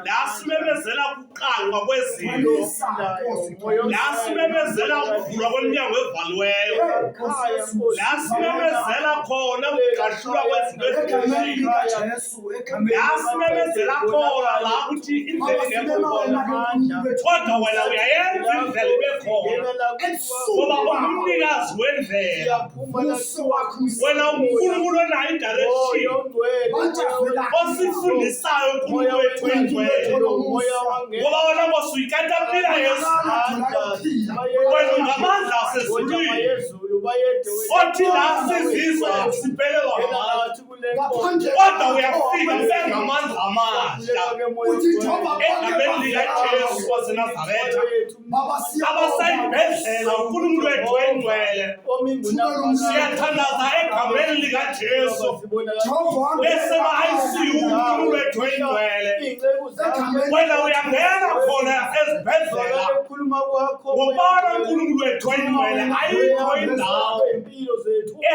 lasimemezela kuqalwa kwezinto, lasimemezela ukuvulwa komnyango evaliweyo, lasimemezela khona ukugashulwa kwezinto ezithile, lasimemezela khona la ukuthi indlela ingekho khona, kodwa wena uyayenza indlela ibe khona ngoba ungumnikazi wendlela. Wena uNkulunkulu onayo indirection, osifundisayo uNkulunkulu wethu engcwele, ngoba wena mosuyikatapila Yesu, wena ungamandla asezulwini, othi la sizizwa siphelelwa ngamanzi, kodwa uyafika usengamandla amasha. Egameni likaJesu waseNazaretha, abasayibhedlela uNkulunkulu wethu engcwele, siyathandaza egameni likaJesu, bese ba-ICU uNkulunkulu wethu engcwele, wena uyangena khona ezibhedlela ngobana uNkulunkulu wethu engcwele ayikho indawo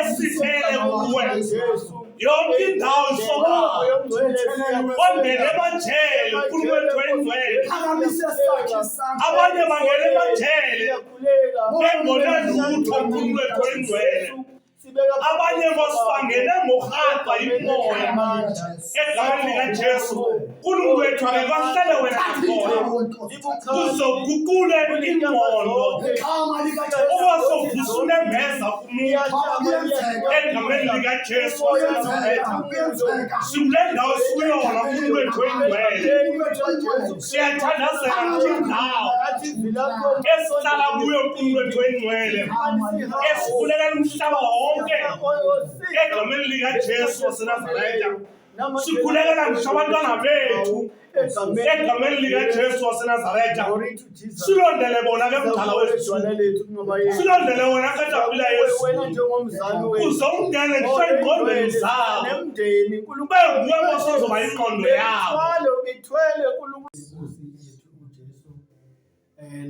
esithele kuwe, yonke indawo isokayo, ongene emajele uNkulunkulu wethu engcwele, abanye bangena emajele bengone lutho uNkulunkulu wethu engcwele, abanye bosibangene ngokurhaqa imoya egameni likaJesu. uNkulunkulu wethu akekahlele wena khona, uzoguqule ingqondo owasovusa unembeza kumuntu egameni likaJesu waseNazaretha. Sikule ndawo sikuyona uNkulunkulu wethu engcwele, siyathandazela indawo esihlala kuyo uNkulunkulu wethu engcwele, esifulelela umhlaba wonke egameni likaJesu waseNazaretha. Sikhulekela ngisho abantwana bethu egameni likaJesu waseNazaretha. Silondele bona ke mdala wethu, silondele wena katapila Yesu, uzongene ngisho engqondweni zabo, ube nguwe ozoba ingqondo yabo.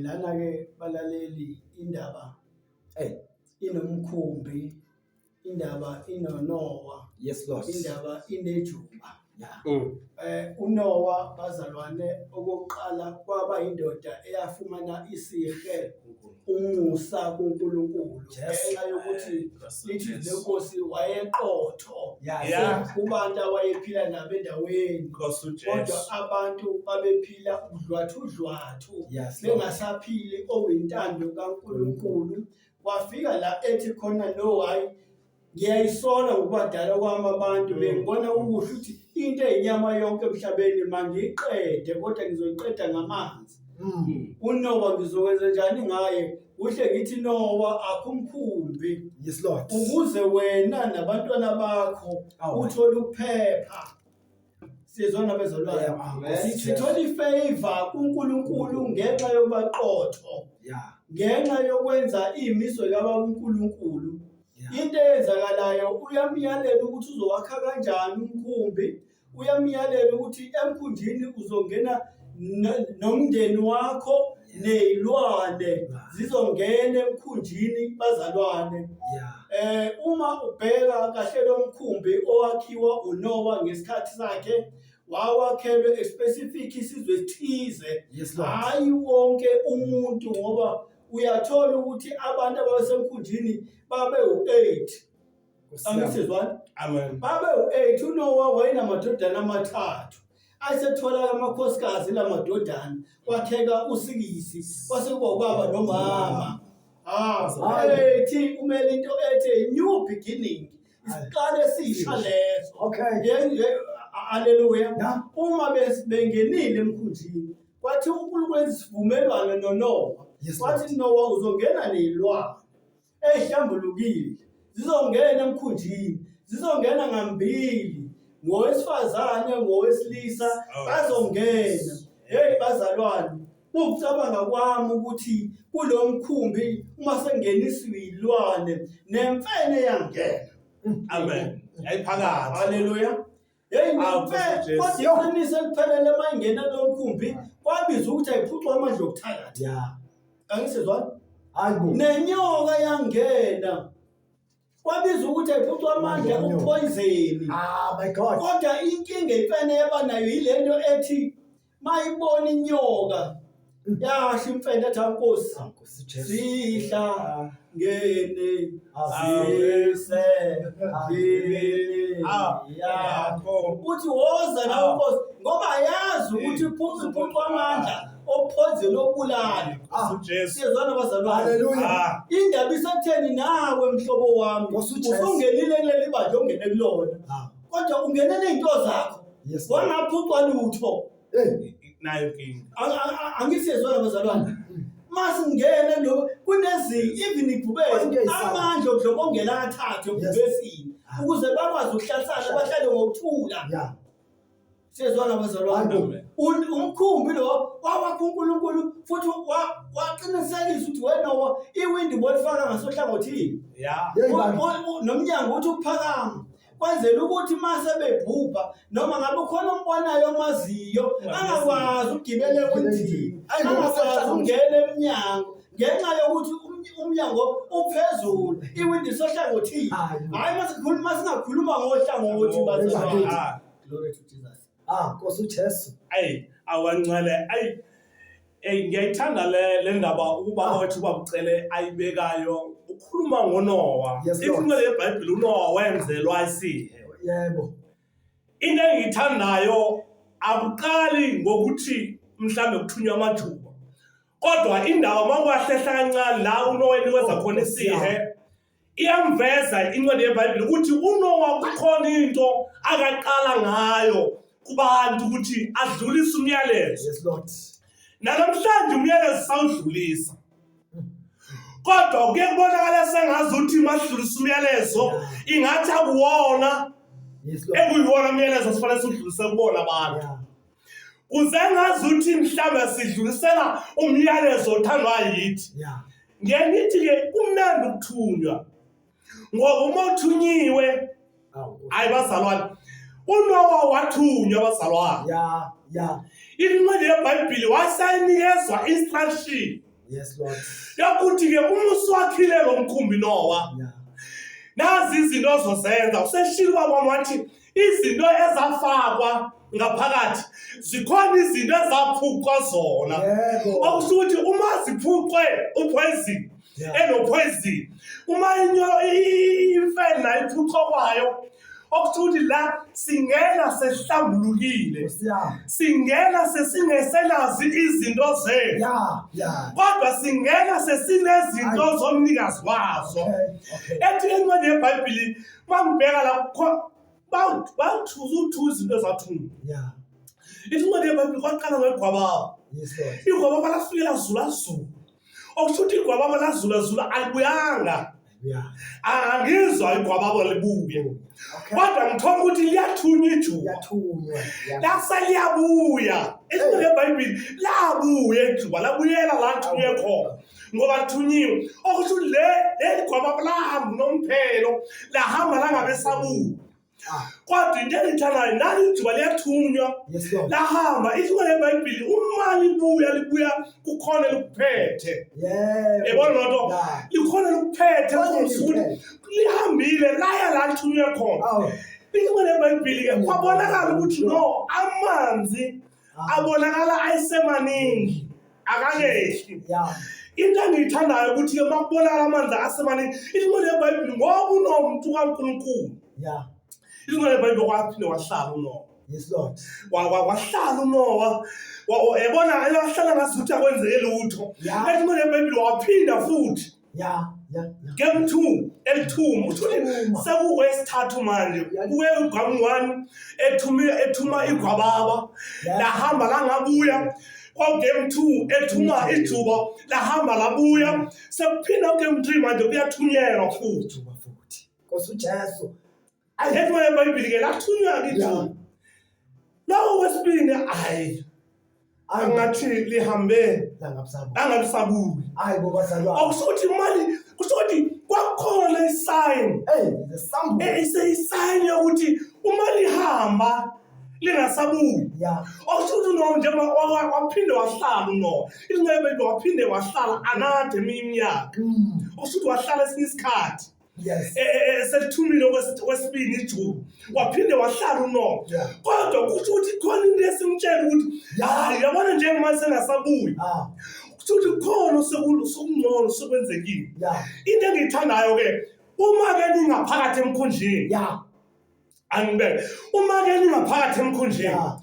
Lana-ke balaleli, indaba inomkhumbi, indaba inoNoah, yes Lord, indaba inejuba. uNoah bazalwane okokuqala kwaba indoda eyafumana isihe umusa kuNkulunkulu ngenxa yokuthi lithi lenkosi wayeqotho, kubantu awayephila nabo endaweni, kodwa abantu babephila udlwathudlwathu, bengasaphili owintando kaNkulunkulu. Kwafika la ethi khona no, hayi ngiyayisola ngokubadala kwami abantu, bengibona ukuthi into eyinyama yonke emhlabeni mangiyiqede, kodwa ngizoyiqeda ngamanzi. uNoah ngizokwenza njani ngaye? Kuhle ngithi Noah akumkhumbi, yes Lord, ukuze wena nabantwana bakho uthole ukuphepha. Sizona bezolwayo, sithola ifavor kuNkulunkulu ngenxa yobaqotho, ngenxa yokwenza imiso kaNkulunkulu. Into eyenzakalayo, uyamyalela ukuthi uzowakha kanjani umkhumbi, uyamyalela ukuthi emkhunjini uzongena nomndeni wakho nezilwane zizongena emkhunjini bazalwane. Uma ubheka kahle lo mkhumbi owakhiwa uNoah ngesikhathi sakhe, wawakhelwe specific isizwe esithize, hayi wonke umuntu, ngoba uyathola ukuthi abantu abasemkhunjini babe u8. Angisizwani? Amen. Babe u8. uNoah wayenamadodana amathathu. Asethola amakhosikazi lamadodana, kwakheka usikisi, kwase kuba ubaba nomama. Ethi kumele into ethi new beginning, isiqalo esisha leso. Haleluya. Uma bengenile emkhunjini, kwathi uNkulunkulu wenza isivumelwano noNoah, kwathi Noah uzongena nezilwane ezihlambulukile, zizongena emkhunjini, zizongena ngambili, ngowesifazane ngowesilisa bazongena. Hey bazalwane, ukucabanga kwami ukuthi kulo mkhumbi uma sengenisiwe izilwane nemfene yangena. Amen. Yayiphakathi. Haleluya. Hey nemfene, kwathi iqiniso eliphelele mayingena lo mkhumbi, kwabiza ukuthi ayiphucwa amandla okuthakatha. Angisizwani? Nenyoka yangena. Kwabiza ukuthi ayiphucwa amandla upoison. My God. Kodwa inkinga imfene yabanayo yilento ethi mayibona inyoka yasho imfene ethi Nkosi sihla ngene asise yakho uthi woza na Nkosi ngoba yazi ukuthi iphucwa amandla opoison obulala. Siyezwana bazalwane. Hallelujah. Indaba isetheni nawe mhlobo wami usungenile kuleli bandla ongene kulona kodwa ungenele izinto zakho wangaphucwa lutho nayo inkinga angisiyezwana bazalwane. Masingene lo kunezi even igubele amandla odlobongela athathe ubesini ukuze bakwazi ukuhlalisana bahlale ngokuthula. Siyezwana bazalwane. Umkhumbi lo wawakho uNkulunkulu futhi waqinisekisa ukuthi wena iwindi bolifaka ngasohlangothini nomnyango uthi ukuphakama kwenzela ukuthi mase bebhubha noma ngabe ukhona umbonayo omaziyo angakwazi ukugibela ewindini angakwazi ukungena emnyango ngenxa yokuthi umnyango uphezulu iwindi sohlangothini. Hayi masingakhuluma ngohlangothi bazalwane. Glory to Jesus. Nkosi uJesu. Awancane ngiyayithanda le ndaba ukuba wethu babucele ayibekayo ukhuluma ngoNoah. Incwadi yeBhayibheli uNoah wenzelwa isihe. Yebo. Into engiyithandayo akuqali ngokuthi mhlambe kuthunywa amajuba. Kodwa indawo makwahlela kancane la uNoah niweza khona isihe iyamveza incwadi yeBhayibheli ukuthi uNoah kukhona into akaqala ngayo kubantu ukuthi adlulise umyalezo. Yes Lord. Namhlanje umyalezo sawudlulisa. Kodwa kuye kubonakala sengazi ukuthi masidlulisa umyalezo ingathi akuwona. Yes Lord. Ekuyiwona umyalezo sifanele sidlulise kubona abantu. Kuzengazi ukuthi mhlawumbe sidlulisela umyalezo othandwa yithi. Ngiyangithi ke kumnandi ukuthunywa. Ngoba uma uthunyiwe ayibazalwane uNoah wathunywa bazalwane. Incwadi yeBhayibheli wasayinikezwa instruction. Yes Lord. Yakuthi ke umusi wakhile lo mkhumbi Noah. Nazi izinto ozozenza useshilo wathi izinto ezafakwa ngaphakathi zikhona izinto ezaphuqwa zona. Okusho ukuthi uma ziphuqwe upoison enopoison uma imfene nayo iphuqwa kwayo okusho ukuthi la singena sehlambulukile singena sesingesenazi izinto zethu kodwa singena sesinezinto zomnikazi wazo. Ethi incwadi yeBhayibheli mangibheka la bawuthuza izinto ezathunywa. Incwadi yeBhayibheli kwaqala ngegwababa. Igwababa lafikela zula. Okusho ukuthi igwababa lazula alibuyanga. Angizwa igwababa libuye. Kodwa ngithola ukuthi liyathunywa ijuba. Lasaliyabuya. Incwadi yeBhayibheli labuya ijuba labuyela la thunywe khona. Ngoba thunyiwe. Okusho ukuthi le igwababa lahamba nomphelo lahamba langabe sabuya. Kodwa into engithandayo nali ijuba liyathunywa lahamba incwadi yeBhayibheli uma libuya kukhona likuphethe. Yebona lonto likhona likuphethe ukuthi lihambile laya la thunywe khona. Incwadi yeBhayibheli ke kwabonakala ukuthi no amanzi abonakala ayisemaningi akangehli. Into engiyithandayo ukuthi ke makubonakala amanzi asemaningi incwadi yeBhayibheli ngoba unomuntu kaNkulunkulu. Incwadi yeBhayibheli kwaphinde wahlala uNoah. Yes Lord. Wahlala uNoah. Yabona ayahlala ngasuthi akwenzeke lutho. Incwadi yeBhayibheli waphinda futhi. Game 2 L2 uthi sekuwesithathu manje kuwe uGam 1 ethuma igwababa lahamba langabuya kwa game 2 ethuma ijuba lahamba labuya sekuphinda game 3 manje kuyathunyelwa futhi. Nkosi uJesu. Incwadi yeBhayibheli ke lathunywa kijuba. Lawo wesibili angathi lihambe langabisabuki. Okusho ukuthi imali kusho ukuthi kwakhona isign. Isayini yokuthi uma lihamba lingasabuki. Okusho ukuthi no nje waphinde wahlala uNoah. Incwadi yeBhayibheli waphinde wahlala anade iminyaka. Okusho ukuthi wahlala esinye isikhathi. Yes. Selithumile kwesibini ijuba waphinde wahlala uNowa Yeah. kodwa kusho ukuthi khona into esimtshela ukuthi hayi yabona njengoba sengasabuyi kusho ukuthi khona sokungcono sokwenzekile Yeah. into engiyithandayo ke uma ke ningaphakathi emkhunjini Yeah. angibeke uma ke ningaphakathi emkhunjini Yeah.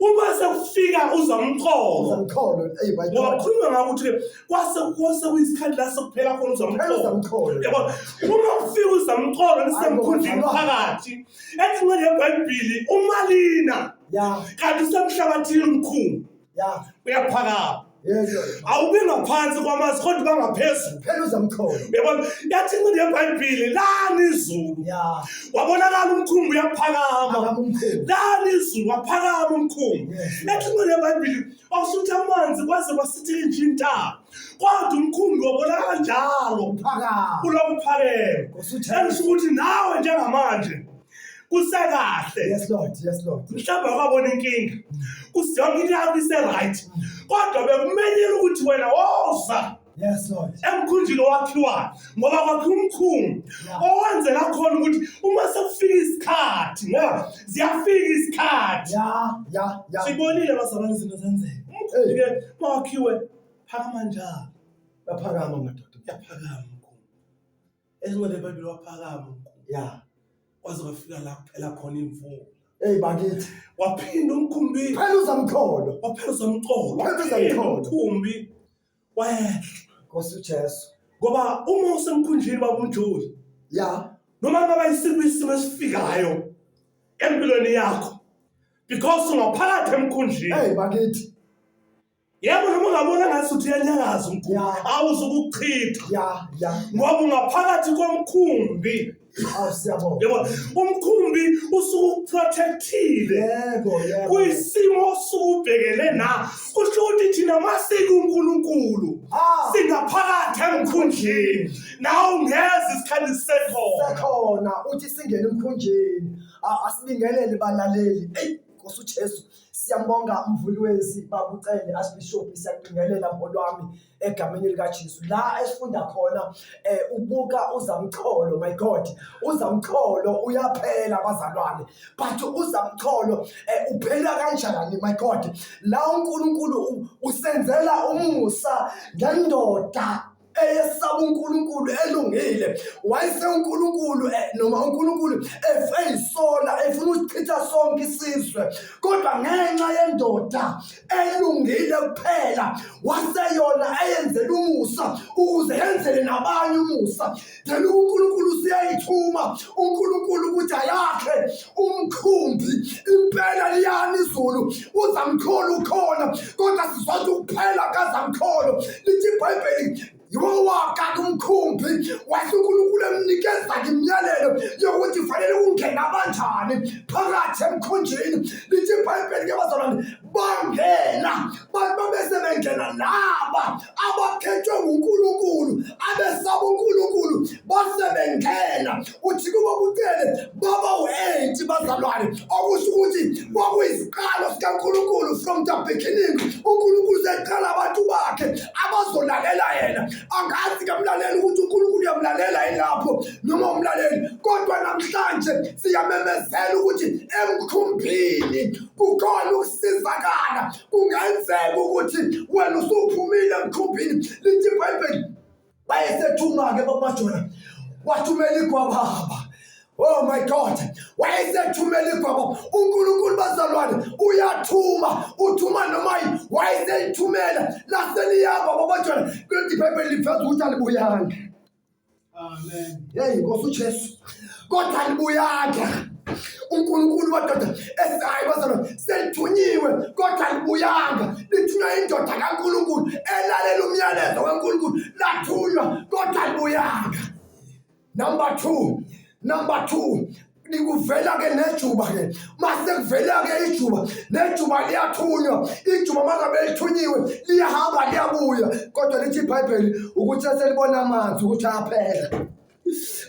uma sekufika uzamxholo Uzamkholo. Hey, my ngoba God. kukhulunywa ngakuthi ke kwase kuyisikhathi la sokuphela khona uzamxholo Uzamkholo. yabo uma ufika uzamxholo nisemkhunjini Hayi, phakathi encwadi yeBhayibheli umalina Yeah. kanti usemhlabathini umkhulu Yeah. uyaphakama Yes. awubi ngaphansi kwamanzi kodwa bangaphezulu Phela uzamkholo. yabona yathi incwadi yeBhayibheli lana izulu Yeah. wabonakala umkhumbi uyaphakama Akamkhulu. lana izulu waphakama umkhumbi Yes. yathi incwadi yeBhayibheli awusuthi amanzi kwaze kwasithi nje intaba kodwa umkhumbi wabonakala njalo Phakama. kulokuphakela Ngosuthe. engisho ukuthi nawe njengamanje kusekahle Yes, Lord. Yes, Lord. mhlawumbe wakwabona inkinga kusiyonke into yakho ise-right kodwa bekumenyela ukuthi wena woza Yes, Lord. emkhunjini owakhiwayo ngoba kwakhiwa umkhumbi Yeah. owenzela khona ukuthi uma sekufika isikhathi ngoba ziyafika isikhathi Yeah. Yeah. Yeah. sibonile bazalwane izinto zenzeka umkhumbi-ke mawakhiwe phakama njalo Baphakama madoda. uyaphakama umkhumbi ezincwadi yeBhayibheli waphakama umkhumbi Yeah. waze wafika la kuphela khona imvula Hey, bakithi. waphinda umkhumbi Phela uzamkholo. waphela uzamxholo Phela waphinda uzamxholo. umkhumbi wayehla Ngosuthe Jesu. ngoba uma usemkhunjini babunjoli Yeah. noma ngaba isimo esifikayo empilweni yakho because ungaphakathi emkhunjini Hey, bakithi. yebo noma ungabona ngathi uthi uyanyakaza umkhumbi Yeah. awuzukuchitha Yeah. Yeah. ngoba ungaphakathi komkhumbi Siyabonga. yebo umkhumbi usukuprotectile Yebo, yebo. kuyisimo osubhekele na kusho ukuthi thina masika uNkulunkulu Ah. singaphakathi emkhunjini nawe ungeza isikhathi sekhona Sekhona uthi singene emkhunjini. Asibingelele balaleli. Hey, Ngosuthe Jesu. Siyambonga umvuli wezi babucele Archbishop siyakubingelela mholwami egameni lika Jesu. La esifunda khona ubuka uzamxholo, my God. Uzamxholo uyaphela bazalwane. But uzamxholo uphela kanjani, my God? La uNkulunkulu usenzela umusa ngendoda eyesaba uNkulunkulu elungile. Wayese uNkulunkulu noma uNkulunkulu efayisola efuna ukuchitha sonke isizwe kodwa ngenxa yendoda elungile kuphela waseyona eyenzela umusa ukuze yenzele nabanye umusa. Then uNkulunkulu siyayithuma uNkulunkulu ukuthi ayakhe umkhumbi impela liyani izulu uzamkholo ukhona kodwa sizonke ukuphela kazamkholo lithi iBhayibheli yowaka umkhumbi wathi uNkulunkulu emnikeza imiyalelo yokuthi fanele ungena kanjani phakathi emkhunjini. Lithi iBhayibheli ke bazalwane bangena bese bengena laba abakhethwe nguNkulunkulu abesaba uNkulunkulu base bengena uthi kuba kucele baba u8 bazalwane okusho ukuthi kwakuyisiqalo sikaNkulunkulu from the beginning. uNkulunkulu seqala abantu bakhe abazolalela yena. Angazi kamlaleli ukuthi uNkulunkulu uyamlalela ilapho noma umlaleli kodwa namhlanje siyamemezela ukuthi emkhumbini kukhona ukusizakala. Kungenzeka ukuthi wena usuphumile emkhumbini. Lithi iBhayibheli bayesethuma-ke bamajona wathumela igwababa. Oh my God, wayesethumela igwababa. uNkulunkulu bazalwane uyathuma uthuma noma wayesethumela laseliyaba babajona. Lithi iBhayibheli liveza ukuthi alibuyanga. amen Hey, Ngosuthe Jesu. Kodwa alibuyanga. uNkulunkulu madoda esayi bazalwane selithunyiwe kodwa alibuyanga. Lithunywa indoda kaNkulunkulu elalela umyalezo kaNkulunkulu lathunywa kodwa alibuyanga. Number two, likuvela ke nejuba ke mase kuvela ke ijuba nejuba liyathunywa. Ijuba mangabe lithunyiwe liyahamba liyabuya kodwa lithi iBhayibheli ukuthi selibona amanzi ukuthi ayaphela.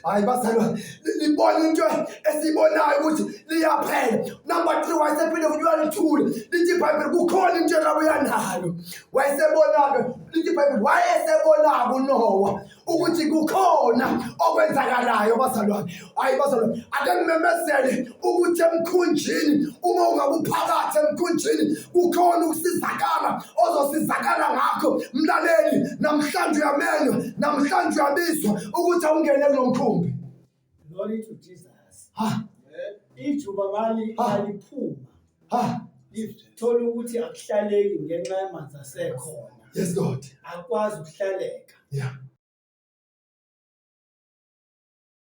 Hayi bazalwane libona into esibonayo ukuthi liyaphela. Number 3 wayesephinde ukuthi uyalithula. Lithi iBhayibheli kukhona into ekabuya nayo wayesebona-ke. Lithi iBhayibheli wayesebona uNowa ukuthi kukhona okwenzakalayo bazalwane. Hayi bazalwane, ake ngimemezele ukuthi emkhunjini, uma ungabe uphakathi emkhunjini, kukhona ukusizakala ozosizakala ngakho. Mlaleli, namhlanje uyamenywa, namhlanje uyabizwa ukuthi awungene kulo mkhumbi. Glory to Jesus. Ha, Ijuba maliphuma ha, lithola ukuthi akuhlaleki ngenxa yamanzi asekhona. yes Lord. Akwazi ukuhlaleka. Yeah.